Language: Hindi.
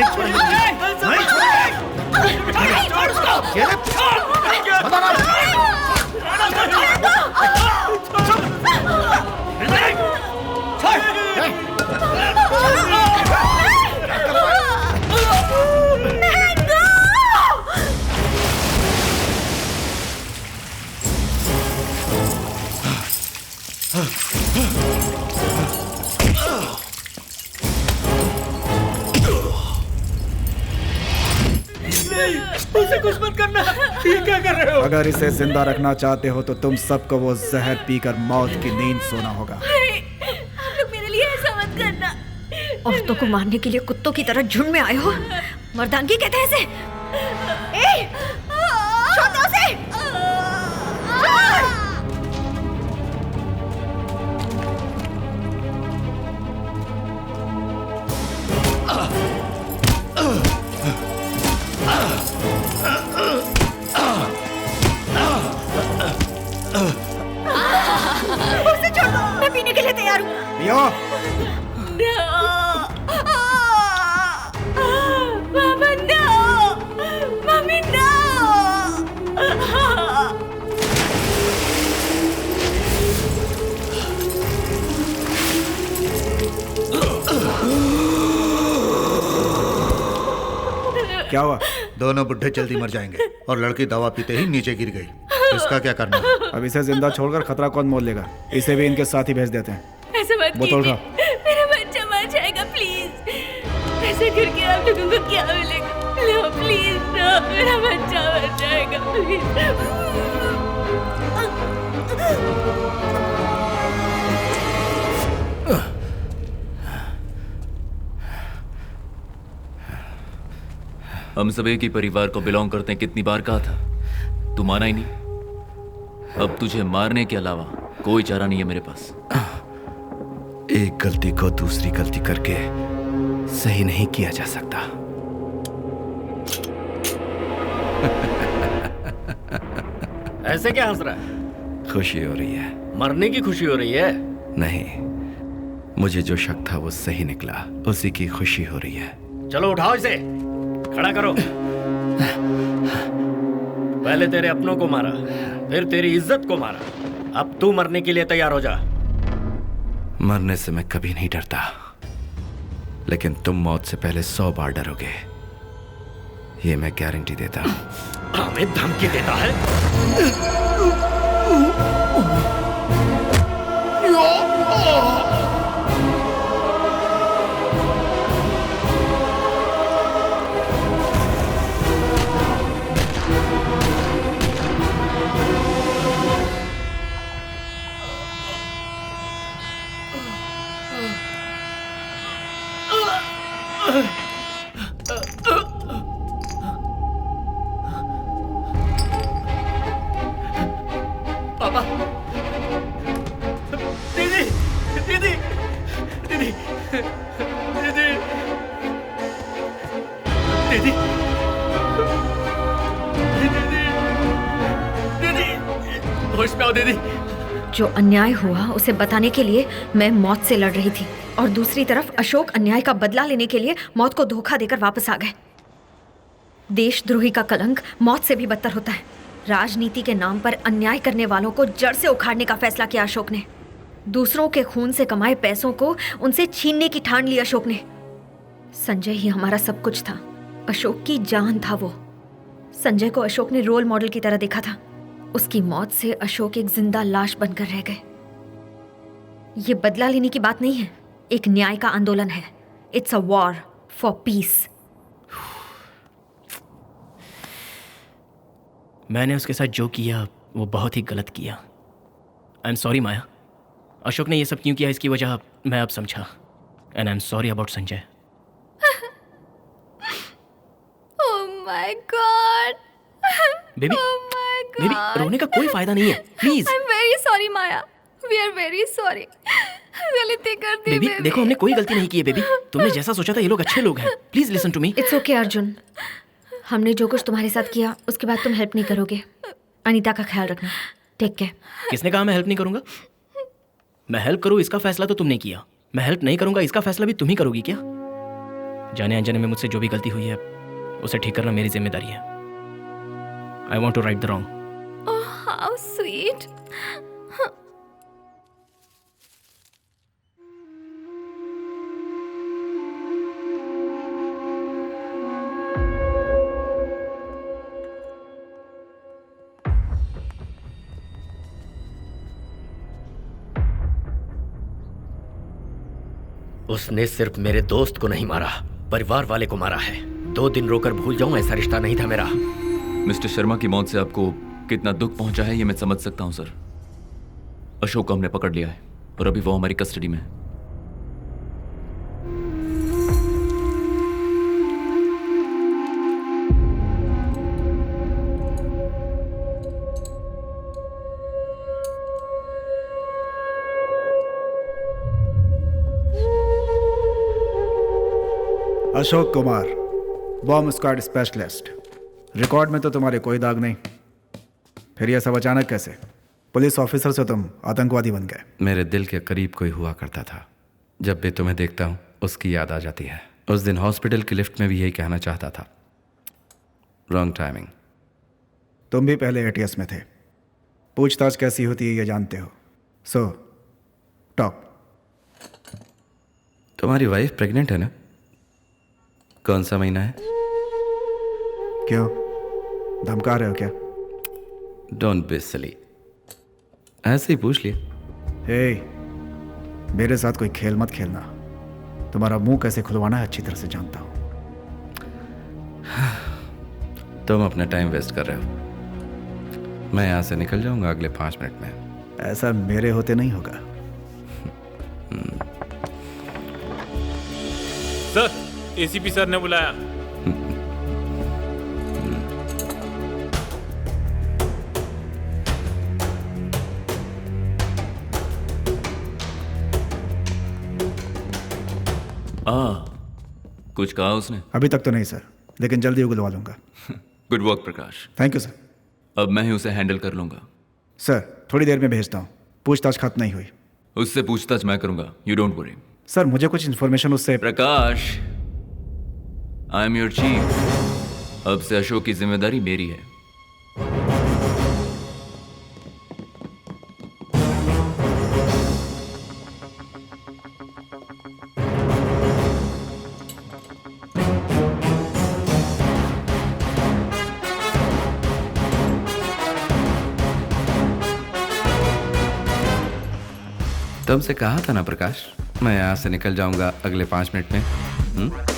नहीं छोड़ेंगे, नहीं उसे कुछ मत करना। ये क्या कर रहे हो? अगर इसे जिंदा रखना चाहते हो तो तुम सबको वो जहर पीकर मौत की नींद सोना होगा। आप लोग मेरे लिए ऐसा मत करना। औरतों को मारने के लिए कुत्तों की तरह झुंड में आए हो। मर्दानगी कहते हैं इसे। ए, छोड़ दो उसे। उसे छोड़ दो, मैं पीने के लिए तैयार हूँ। पियो। मामा no, मम्मी no। क्या हुआ? दोनों बुढ़े जल्दी मर जाएंगे और लड़की दवा पीते ही नीचे गिर गई। इसका क्या करना? अब इसे जिंदा छोड़कर खतरा कौन मोल लेगा? इसे भी इनके साथ ही भेज देते हैं। ऐसे मत बोतल कीजिए, उठाओ। मेरा बच्चा मर जाएगा प्लीज। ऐसे करके आप लोगों को क्या मिलेगा? लो प्लीज नो, मेरा बच्चा मर जाएगा प्लीज। हम सब एक ही परिवार को बिलोंग करते हैं। कितनी बार कहा था, तू माना ही नहीं। अब तुझे मारने के अलावा कोई चारा नहीं है मेरे पास। एक गलती को दूसरी गलती करके सही नहीं किया जा सकता। ऐसे क्या हंस रहा है? खुशी हो रही है। मरने की खुशी हो रही है? नहीं, मुझे जो शक था वो सही निकला, उसी की खुशी हो रही है। चलो उठाओ इसे, खड़ा करो। पहले तेरे अपनों को मारा, फिर तेरी इज्जत को मारा, अब तू मरने के लिए तैयार हो जा। मरने से मैं कभी नहीं डरता, लेकिन तुम मौत से पहले 100 बार डरोगे, ये मैं गारंटी देता हूं। हमें धमकी देता है? पापा, दीदी, दीदी, दीदी, दीदी, दीदी, दीदी, होश में आओ दीदी। जो अन्याय हुआ उसे बताने के लिए मैं मौत से लड़ रही थी और दूसरी तरफ अशोक अन्याय का बदला लेने के लिए मौत को धोखा देकर वापस आ गए। देशद्रोही का कलंक मौत से भी बदतर होता है। राजनीति के नाम पर अन्याय करने वालों को जड़ से उखाड़ने का फैसला किया अशोक ने। दूसरों के खून से कमाए पैसों को उनसे छीनने की ठान ली अशोक ने। संजय ही हमारा सब कुछ था, अशोक की जान था वो। संजय को अशोक ने रोल मॉडल की तरह देखा था। उसकी मौत से अशोक एक जिंदा लाश बनकर रह गए। ये बदला लेने की बात नहीं है, एक न्याय का आंदोलन है। It's a war for piece. मैंने उसके साथ जो किया वो बहुत ही गलत किया। आई एम सॉरी माया। अशोक ने ये सब क्यों किया इसकी वजह मैं अब समझा। And I am sorry about Sanjay. Oh my God. Baby, baby रोने का कोई फायदा नहीं है, please. I am very sorry Maya, we are very sorry. गलती कर दी बेबी। देखो हमने कोई गलती नहीं की है बेबी। तुमने जैसा सोचा था ये लोग अच्छे लोग हैं। Please listen to me. It's okay Arjun, हमने जो कुछ तुम्हारे साथ किया उसके बाद तुम हेल्प नहीं करोगे। अनीता का ख्याल रखना। Take care. किसने कहा मैं हेल्प नहीं करूंगा? मैं हेल्प करूं इसका फैसला तो तुमने किया, मैं हेल्प नहीं करूंगा इसका फैसला भी तुम ही करोगी क्या? जाने अनजाने में मुझसे जो भी गलती हुई है उसे ठीक करना मेरी जिम्मेदारी है। I want to right the wrong. Oh, how sweet. उसने सिर्फ मेरे दोस्त को नहीं मारा, परिवार वाले को मारा है। 2 दिन रोकर भूल जाऊं ऐसा रिश्ता नहीं था मेरा। मिस्टर शर्मा की मौत से आपको कितना दुख पहुंचा है ये मैं समझ सकता हूं सर। अशोक को हमने पकड़ लिया है और अभी वो हमारी कस्टडी में है। Ashok Kumar, bomb squad specialist. Record में तो तुम्हारे कोई दाग नहीं, फिर यह सब अचानक कैसे? पुलिस ऑफिसर से तुम आतंकवादी बन गए। मेरे दिल के करीब कोई हुआ करता था। जब भी तुम्हें देखता हूँ उसकी याद आ जाती है। उस दिन हॉस्पिटल की लिफ्ट में भी यही कहना चाहता था। Wrong timing. तुम भी पहले एटीएस में थे। पूछताछ कैसी होती है ये जानते हो। So talk. तुम्हारी वाइफ प्रेग्नेंट है ना? कौन सा महीना है? क्यों, धमका रहे हो क्या? डोंट बी सिली, ऐसे ही पूछ लिया। हे, मेरे साथ कोई खेल मत खेलना। तुम्हारा मुंह कैसे खुलवाना है अच्छी तरह से जानता हूं। तुम अपना टाइम वेस्ट कर रहे हो। मैं यहां से निकल जाऊंगा अगले 5 मिनट में। ऐसा मेरे होते नहीं होगा। सर, एसीपी सर ने बुलाया। कुछ कहा उसने? अभी तक तो नहीं सर, लेकिन जल्दी उगलवा लूंगा। Good work Prakash. Thank you sir. अब मैं ही उसे हैंडल कर लूंगा। सर थोड़ी देर में भेजता हूँ। पूछताछ खत्म नहीं हुई। उससे पूछताछ मैं करूंगा, यू डोंट वरी। सर मुझे कुछ इन्फॉर्मेशन उससे। प्रकाश, आई एम योर चीफ। अब से अशोक की जिम्मेदारी मेरी है। तुमसे कहा था ना प्रकाश, मैं यहाँ से निकल जाऊंगा अगले 5 मिनट में।